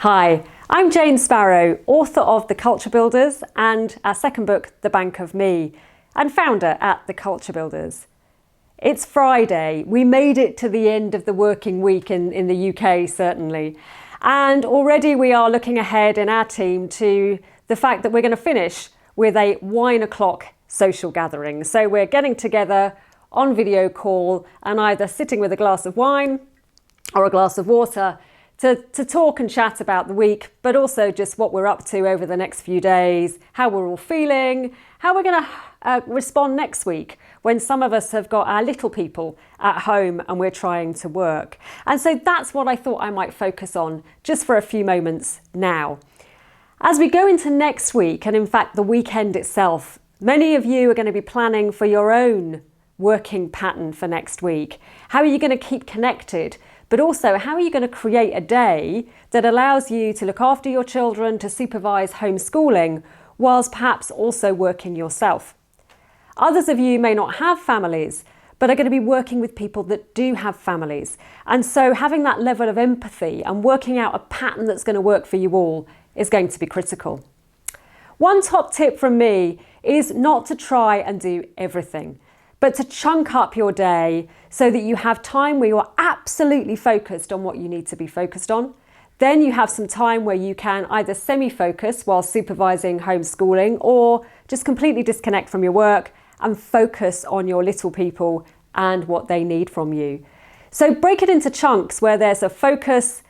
Hi, I'm Jane Sparrow, author of The Culture Builders and our second book, The Bank of Me, and founder at The Culture Builders. It's Friday. We made it to the end of the working week in the UK, certainly. And already we are looking ahead in our team to the fact that we're going to finish with a wine o'clock social gathering. So we're getting together on video call and either sitting with a glass of wine or a glass of water to talk and chat about the week, but also just what we're up to over the next few days, how we're all feeling, how we're going to respond next week when some of us have got our little people at home and we're trying to work. And so that's what I thought I might focus on just for a few moments now. As we go into next week, and in fact the weekend itself, many of you are going to be planning for your own working pattern for next week. How are you going to keep connected? But also, how are you going to create a day that allows you to look after your children, to supervise homeschooling, whilst perhaps also working yourself? Others of you may not have families, but are going to be working with people that do have families. And so having that level of empathy and working out a pattern that's going to work for you all is going to be critical. One top tip from me is not to try and do everything, but to chunk up your day so that you have time where you're absolutely focused on what you need to be focused on. Then you have some time where you can either semi-focus while supervising homeschooling or just completely disconnect from your work and focus on your little people and what they need from you. So break it into chunks where there's a focus,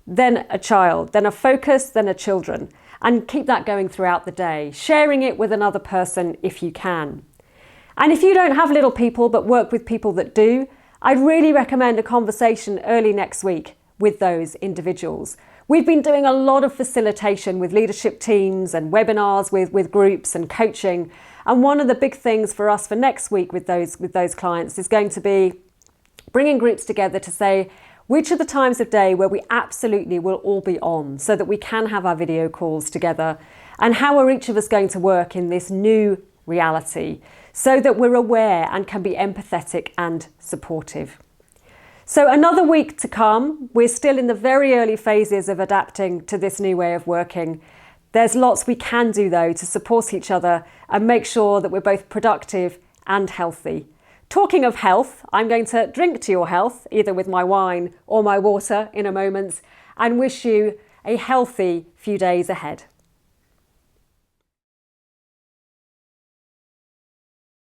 then a child, then a focus, then a children, and keep that going throughout the day, sharing it with another person if you can. And if you don't have little people but work with people that do, I'd really recommend a conversation early next week with those individuals. We've been doing a lot of facilitation with leadership teams and webinars with groups and coaching. And one of the big things for us for next week with those clients is going to be bringing groups together to say, which are the times of day where we absolutely will all be on so that we can have our video calls together? And how are each of us going to work in this new reality so that we're aware and can be empathetic and supportive? So another week to come. We're still in the very early phases of adapting to this new way of working. There's lots we can do though to support each other and make sure that we're both productive and healthy. Talking of health, I'm going to drink to your health, either with my wine or my water in a moment, and wish you a healthy few days ahead.